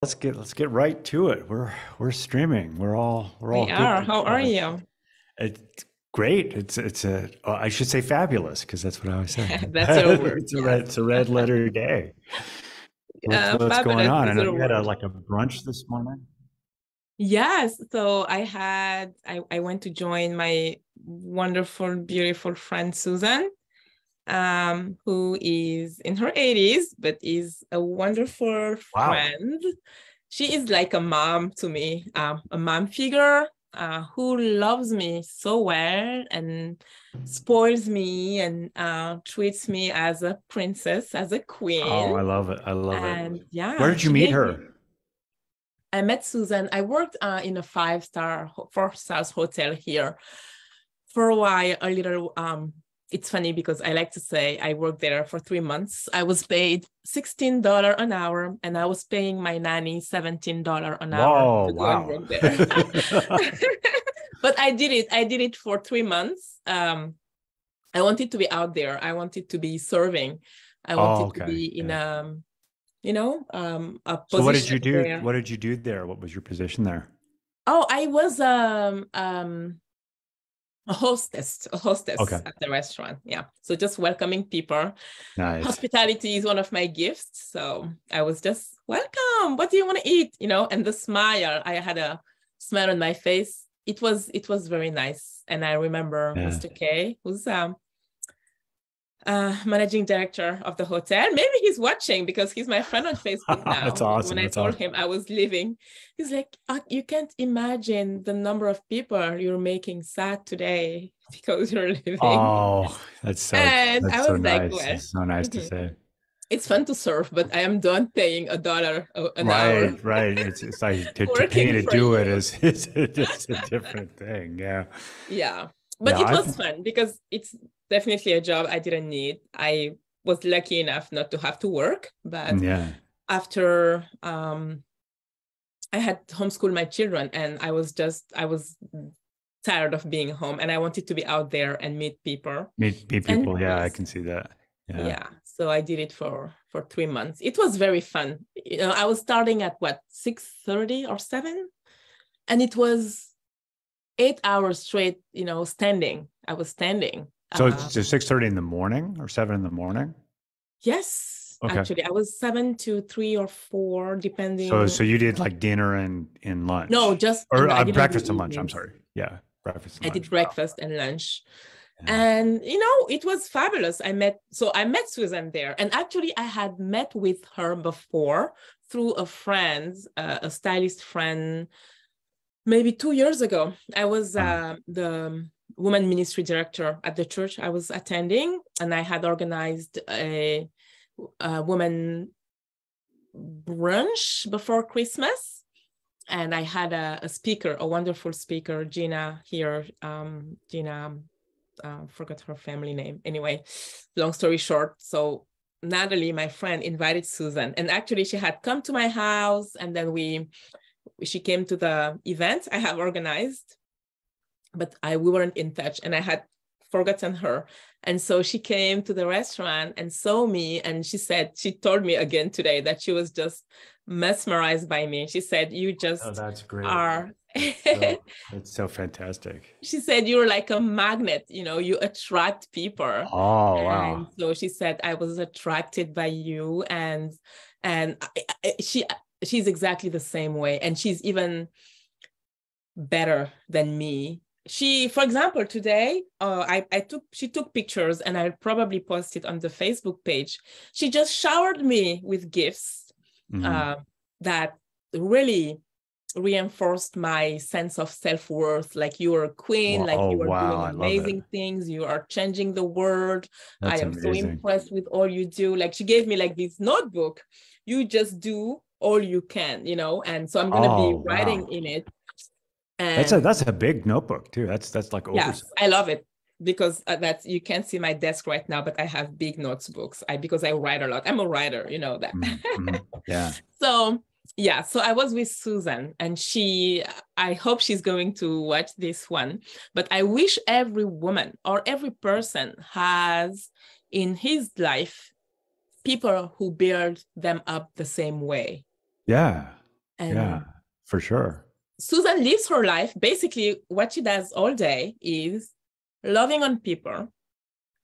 let's get right to it. We're streaming. We're all We good are. to How are go. you? It's great. It's a I should say fabulous because that's what I always say. That's your word. Yes. It's a red letter day. What's going Fabulous on? I is know your you had word. like a brunch this morning. Yes. So I went to join my wonderful, beautiful friend Susan, who is in her 80s, but is a wonderful Wow. friend. She is like a mom to me, a mom figure who loves me so well and spoils me and treats me as a princess, as a Oh, queen. I love it. I love it. And Where yeah, did you she meet gave me. her? I met Susan. I worked in a four stars hotel here for a while. A little. It's funny because I like to say I worked there for 3 months. I was paid $16 an hour, and I was paying my nanny $17 an hour Whoa, to go and wow. work there. But I did it. I did it for 3 months. I wanted to be out there. I wanted to be serving. I Oh, wanted to okay. be in Yeah. a So what did position you do? where. What did you do there? What was your position there? Oh, I was a hostess Okay. at the restaurant. Yeah. So just welcoming people. Nice. Hospitality is one of my gifts. So I was just welcome. What do you want to eat? And the smile, I had a smile on my face. It was very nice. And I remember Yeah. Mr. K, who's managing director of the hotel. Maybe he's watching because he's my friend on Facebook That's now. When awesome. I That's told awesome. him I was leaving, he's like, you can't imagine the number of people you're making sad today because you're leaving. Oh, And that's I so was like, nice. well, It's so nice to mhm. say. It's fun to surf, but I am done paying $1 an hour Right, right. It's like to pay working to for do it you. is it's a different thing. Yeah. Yeah. But Yeah, it I've was fun because it's definitely a job I didn't need. I was lucky enough not to have to work, but yeah. after I had homeschooled my children and I was tired of being home and I wanted to be out there and meet people. Meet And people. Yeah, I yes, can see that. Yeah. yeah. So I did it for 3 months. It was very fun. I was starting at what, 6:30 or 7? And it was 8 hours straight, standing. I was standing. So it's just 6:30 in the morning or 7 in the morning? Yes, Okay. actually, I was 7 to 3 or 4, So depending. you did like dinner and No, lunch just or I didn't do breakfast and lunch. I'm evenings. sorry. Yeah, breakfast and I did lunch. Wow. breakfast and lunch. Yeah. And it was fabulous. I met Susan there. And actually I had met with her before through a friend, a stylist friend, maybe 2 years ago. I was Uh, the woman ministry director at the church I was attending, and I had organized a woman brunch before Christmas. And I had a speaker, a wonderful speaker, Gina here. Gina, forgot her family name. Anyway, long story short, so Natalie, my friend, invited Susan, and actually she had come to my house, and then she came to the event I have organized, but we weren't in touch, and I had forgotten her. And so she came to the restaurant and saw me, and she told me again today that she was just mesmerized by me. She said, "You oh, just that's great. are." That's so fantastic. She said, "You're like a magnet, you attract people." Oh, And wow. so she said, "I was attracted by you." And she's exactly the same way, and she's even better than me. For example, today, she took pictures, and I'll probably post it on the Facebook page. She just showered me with gifts Mhm. uh, that really reinforced my sense of self-worth. Like, you are a queen, Well, like oh, you are wow. doing I love it. amazing things, you are changing the world. I That's am so amazing. impressed with all you do. Like, she gave me like this notebook. You just do all you can, and so I'm going to be Oh, writing wow. in it. And That's a big notebook too. That's like yes, oversized. I love it because that's you can't see my desk right now, but I have big notebooks. Because I write a lot. I'm a writer, you know that. Yeah. So yeah, so I was with Susan, and I hope she's going to watch this one. But I wish every woman or every person has in his life people who build them up the same way. Yeah. Yeah, And for sure. Susan lives her life. Basically, what she does all day is loving on people,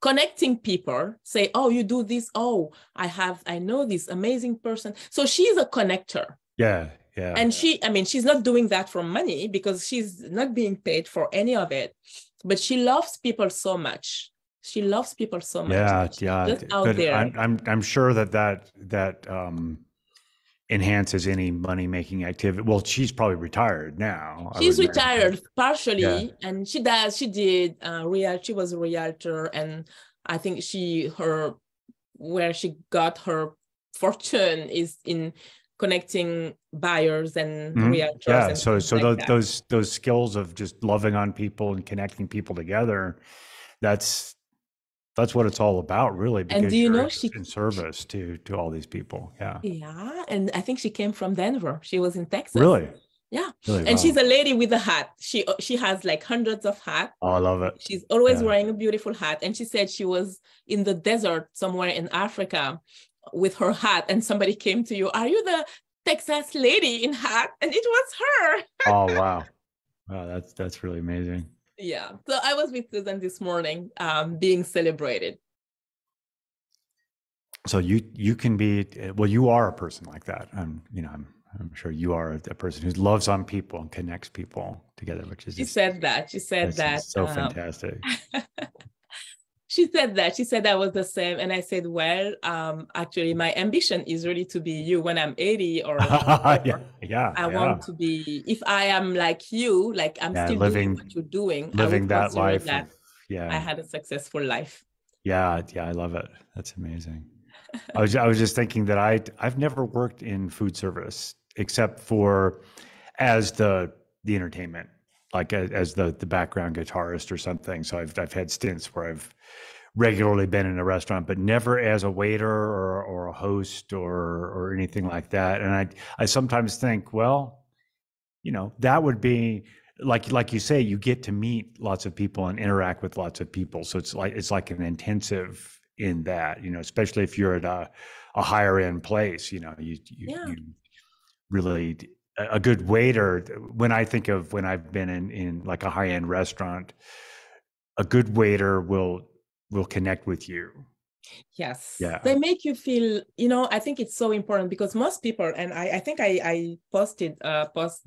connecting people, say, oh, you do this. Oh, I know this amazing person. So she's a connector. Yeah, yeah. And she's not doing that for money because she's not being paid for any of it, but she loves people so much. She loves people so much. Yeah, She's yeah. just out But there. I'm sure that enhances any money making activity. Well, she's probably retired now, I would She's imagine. retired Yeah. partially, and she did she was a realtor, and I think where she got her fortune is in connecting buyers and realtors Yeah. and So things like that. those skills of just loving on people and connecting people together, that's that's what it's all about, really, And do because you you're know in service to all these people. Yeah. yeah, and I think she came from Denver. She was in Texas. Really? Yeah, Really? and she's Wow. a lady with a hat. She has like hundreds of hats. Oh, I love it. She's always Yeah. wearing a beautiful hat. And she said she was in the desert somewhere in Africa with her hat, and somebody came to you. Are you the Texas lady in hat? And it was her. Oh, wow. Wow, that's really amazing. Yeah. So I was with Susan this morning, being celebrated. So you can be, well, you are a person like that. I'm sure you are a person who loves on people and connects people together, which is She just said that. She said that's that. just so fantastic. She said that. She said I was the same. And I said, well, actually, my ambition is really to be you when I'm 80 or Yeah, I yeah. want to be, if I am like you, like I'm Yeah, still doing what you're doing, I living would that consider life that of, I yeah, had a successful life. yeah, yeah. I love it. That's amazing. I was just thinking that I've never worked in food service except for as the entertainment, like as the background guitarist or something. So I've had stints where I've regularly been in a restaurant, but never as a waiter or a host or anything like that. And I sometimes think, well, that would be like you say, you get to meet lots of people and interact with lots of people. So it's like an intensive in that, especially if you're at a higher end place, Yeah. you really a good waiter. When I think of when I've been in like a high end restaurant, a good waiter will connect with you. Yes. Yeah. They make you feel, I think it's so important because most people, and I think I posted a post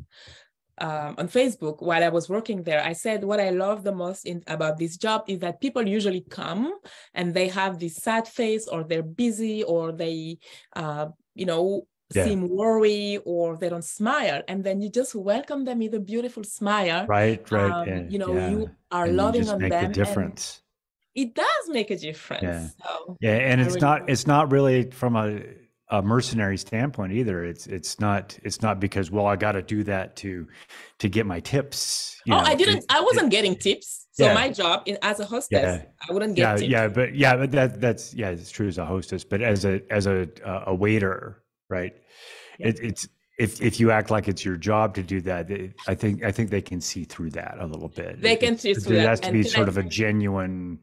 on Facebook while I was working there. I said what I love the most about this job is that people usually come and they have this sad face, or they're busy, or they, Yeah. seem worried, or they don't smile. And then you just welcome them with a beautiful smile. Right. And yeah. You are And you loving just on make the them, and difference. it does make a Yeah. difference. So Yeah. And I really it's not really from a mercenary standpoint either. It's not because, well, I got to do that to get my tips. I wasn't getting tips. So Yeah. my job as a hostess, Yeah. I wouldn't get tips. But that's it's true as a hostess, but as a waiter, right? Yeah. It's if you act like it's your job to do that, I think they can see through that a little bit. They can see through There that. has to be sort of a genuine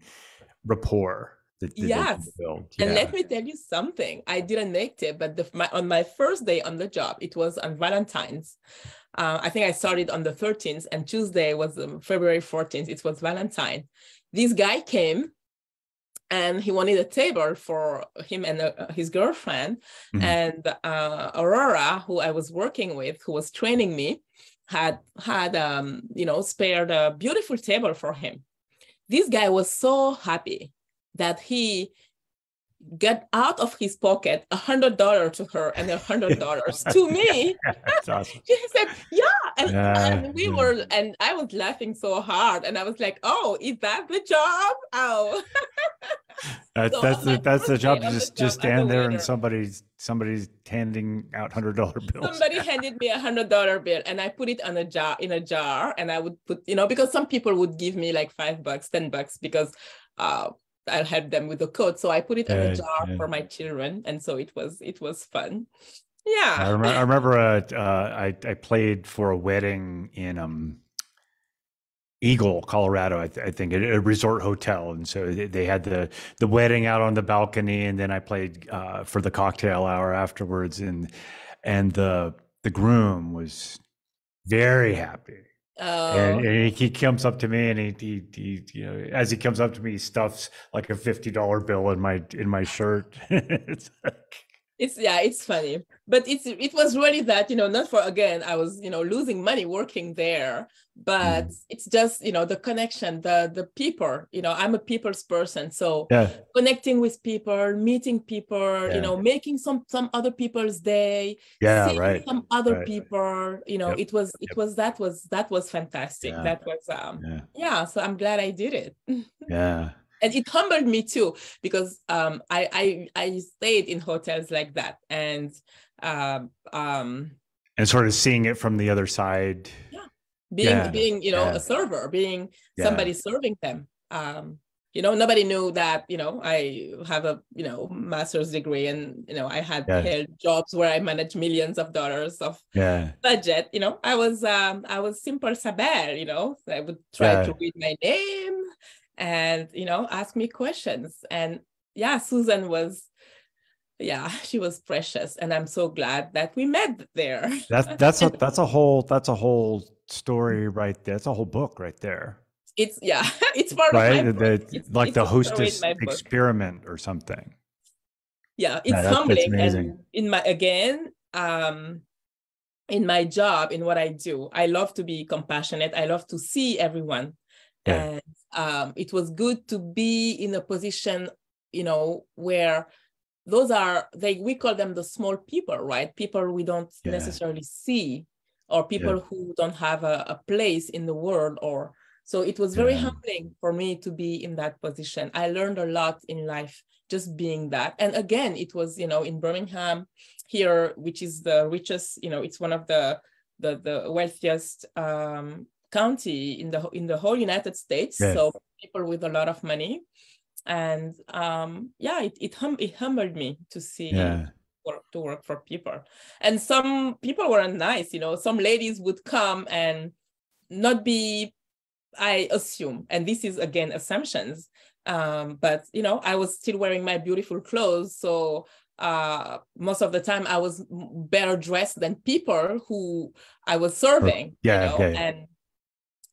rapport that they can Yes. build. And Yeah. let me tell you something. I didn't make tip, but on my first day on the job, it was on Valentine's. I think I started on the 13th, and Tuesday was February 14th. It was Valentine. This guy came and he wanted a table for him and his girlfriend. Mhm. And Aurora, who I was working with, who was training me, had spared a beautiful table for him. This guy was so happy that he got out of his pocket $100 to her and $100 to me. That's awesome. She said, yeah. And I was laughing so hard. And I was like, oh, is that the job? Oh. That's the job. Just stand there and somebody's handing out $100 bills. Somebody handed me $100 bill, and I put it in a jar, and I would put, because some people would give me like $5, $10 because I'll help them with the code. So I put it in a jar for my children, and so it was fun. Yeah. I remember I played for a wedding in Eagle, Colorado, I think, at a resort hotel, and so they had the wedding out on the balcony, and then I played for the cocktail hour afterwards, and the groom was very happy. Oh, And he comes up to me and he you know, as he comes up to me, he stuffs like a $50 bill in my shirt. It's like, it's funny, but it was really that, not for, again, I was, losing money working there, but it's just, the connection, the people, I'm a people's person. So yeah, connecting with people, meeting people, yeah, making some other people's day, yeah, seeing right, some other right. people, Yep, yep, that was fantastic. yeah, That was, yeah, yeah, so I'm glad I did it. yeah. And it humbled me too, because I stayed in hotels like that, and um, um, And sort of seeing it from the other side. yeah, Yeah, being yeah, a server, being yeah, somebody serving them. Nobody knew that I have a master's degree, and I had yeah, held jobs where I managed millions of dollars of yeah, budget. I was simple saber. I would try yeah. to read my name and ask me questions. And yeah, Susan was, yeah, she was precious, and I'm so glad that we met there. That's a whole story right there. That's a whole book right there, It's, yeah, it's part of right? my book. Like It's the a story in hostess my book. experiment or something. Yeah, Yeah, it's that's humbling. amazing. And in my job, in what I do, I love to be compassionate. I love to see everyone. Yeah, And it was good to be in a position, where we call them the small people, right? People we don't yeah, necessarily see, or yeah, people who don't have a place in the world. Or so it was very yeah, humbling for me to be in that position. I learned a lot in life just being that. And again, it was, in Birmingham here, which is the richest, it's one of the wealthiest county in the whole United States. yeah, So people with a lot of money. And yeah, it humbled me to see yeah, work for people. And some people weren't nice. Some ladies would come and not be, I assume, and this is again assumptions, but I was still wearing my beautiful clothes, so most of the time I was better dressed than people who I was serving, yeah, yeah. and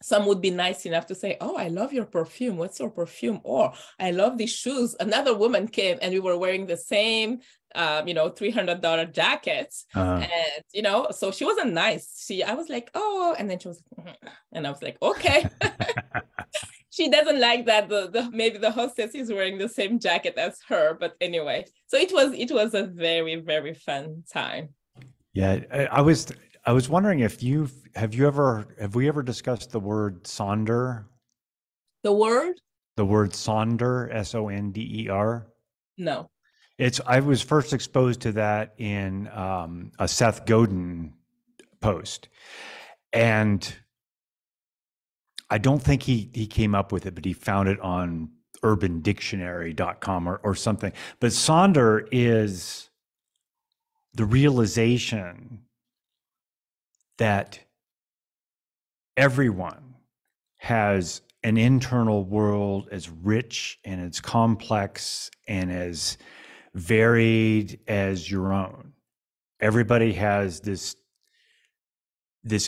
some would be nice enough to say, "Oh, I love your perfume. What's your perfume?" Or "I love these shoes." Another woman came and we were wearing the same, $300 jackets. Uh, And, so she wasn't nice. I was like, "Oh," and then she was, and I was like, "Okay." She doesn't like that maybe the hostess is wearing the same jacket as her. But anyway, so it was a very, very fun time. yeah, I was wondering if have we ever discussed the word sonder? The word? The word sonder, Sonder. No. I was first exposed to that in a Seth Godin post, and I don't think he came up with it, but he found it on urbandictionary.com or something. But sonder is the realization that everyone has an internal world as rich and as complex and as varied as your own. Everybody has this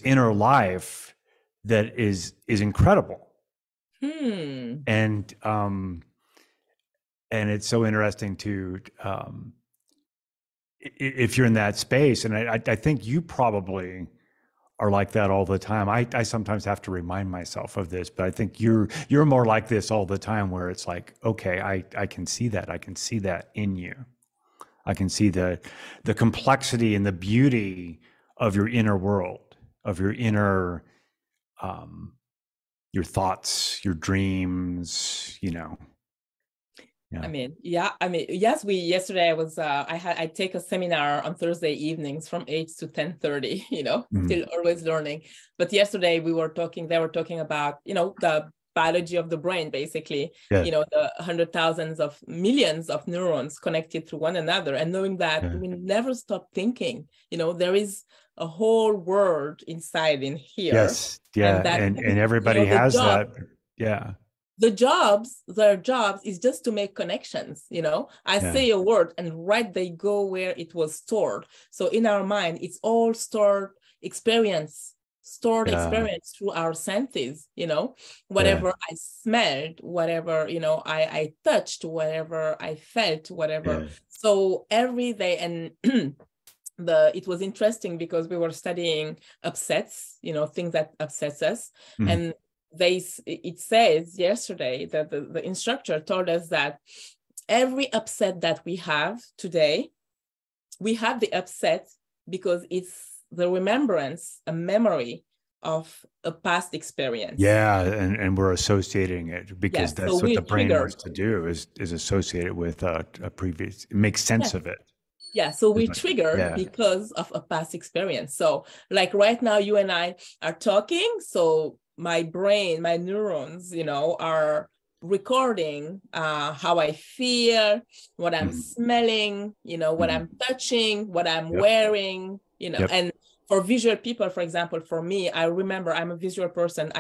inner life that is incredible. And it's so interesting to if you're in that space, and I think you probably are like that all the time. I sometimes have to remind myself of this, but I think you're more like this all the time, where it's like, okay, I can see that. I can see that in you. I can see the complexity and the beauty of your inner world, of your inner, your thoughts, your dreams, Yeah. Yes, yesterday I take a seminar on Thursday evenings from 8 to 10:30, still always learning. But yesterday they were talking about, the biology of the brain, basically, Yeah. The hundred thousands of millions of neurons connected to one another, and knowing that we never stop thinking, there is a whole world inside in here. Yes. Yeah. And that, And everybody has that. Yeah. their jobs is just to make connections. I say a word and right they go where it was stored. So in our mind, it's all stored experience through our senses. Whatever I smelled, whatever I touched, whatever I felt, whatever. So every day, and it was interesting because we were studying upsets, things that upsets us. And it says yesterday that the instructor told us that every upset that we have today, we have the upset because it's the remembrance, a memory of a past experience. Yeah, and we're associating it because that's what the brain wants to do is associate it with a previous, make sense of it. Yeah, so we trigger because of a past experience. So like right now, you and I are talking. So my brain, my neurons, are recording how I feel, what I'm smelling, what I'm touching, what I'm wearing, and for visual people, for example, for me, I remember I'm a visual person.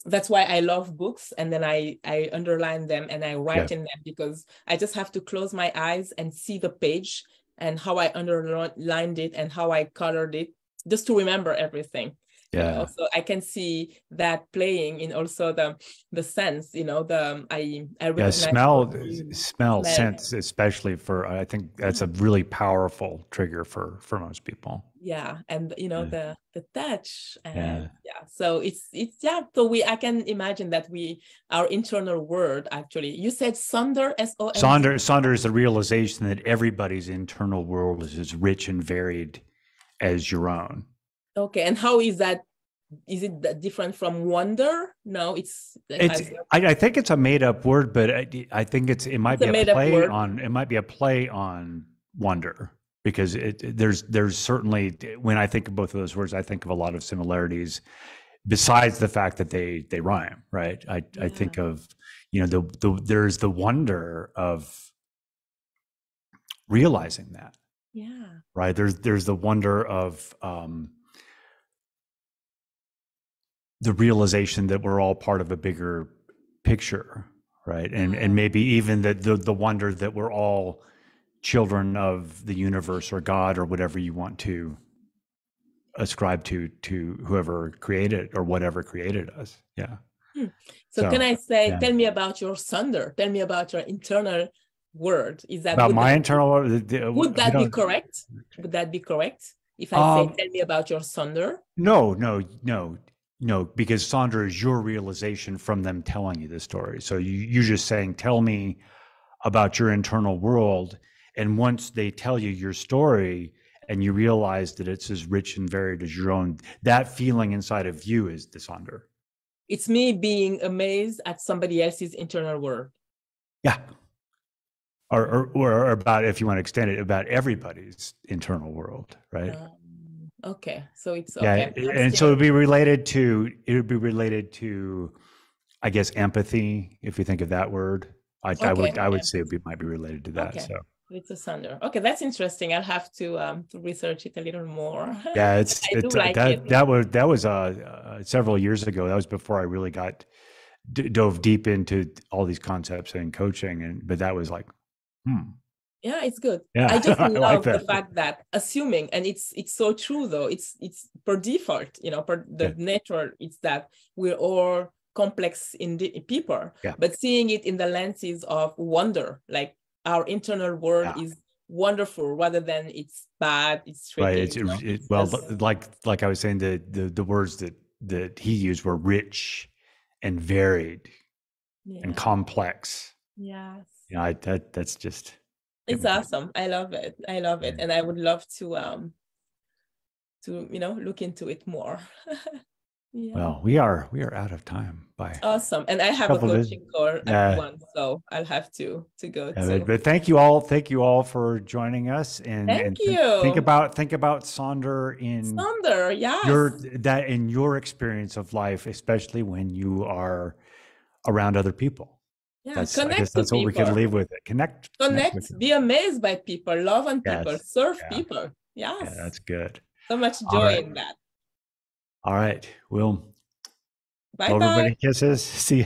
That's why I love books. And then I underline them and I write in them because I just have to close my eyes and see the page and how I underlined it and how I colored it just to remember everything. So I can see that playing in also the sense, I recognize smell, sense, especially I think that's a really powerful trigger for most people. Yeah, and the touch, and so so I can imagine that our internal world, actually, you said Sonder, Sonder. Sonder is the realization that everybody's internal world is as rich and varied as your own. Okay, and how is that? Is it that different from wonder? No, I think it's a made-up word, but I think it might be a play on wonder, because there's certainly, when I think of both of those words, I think of a lot of similarities. Besides the fact that they rhyme, right? I think of there's the wonder of realizing that. Yeah. Right. There's the wonder of the realization that we're all part of a bigger picture, right? And maybe even the wonder that we're all children of the universe or God or whatever you want to ascribe to whoever created or whatever created us. Yeah. So can I say, tell me about your Sonder? Tell me about your internal word. Is that about my internal word? Would that be correct? Would that be correct if I say, tell me about your Sonder? No, because Sonder is your realization from them telling you the story. So you're just saying, tell me about your internal world. And once they tell you your story and you realize that it's as rich and varied as your own, that feeling inside of you is the Sonder. It's me being amazed at somebody else's internal world. Yeah. Or about, if you want to extend it, about everybody's internal world, right? Okay, so it's okay. Yeah, and so it would be related to, I guess, empathy. If you think of that word, I would say it might be related to that. Okay. So it's a Sonder. Okay, that's interesting. I'll have to research it a little more. Yeah, that was several years ago. That was before I really dove deep into all these concepts and coaching, but that was like, Yeah, it's good. Yeah, I just love the fact that assuming, and it's so true though, it's per default, per the nature, it's that we're all complex in people, but seeing it in the lenses of wonder, like our internal world is wonderful rather than it's bad, it's tricky. Right. Like I was saying, the words that he used were rich and varied and complex. Yes. That's just. It's awesome. I love it. And I would love to look into it more. Well, we are out of time. Awesome. And I have a coaching call at 1, so I'll have to go too. But thank you all for joining us, and thank you. Think about Sonder in your experience of life, especially when you are around other people. Yeah, I guess that's what we can leave with it. Connect, be amazed by people, love on people, serve people. Yes. Yeah, that's good. So much joy in that. All right. Well, bye. Everybody kisses. See you.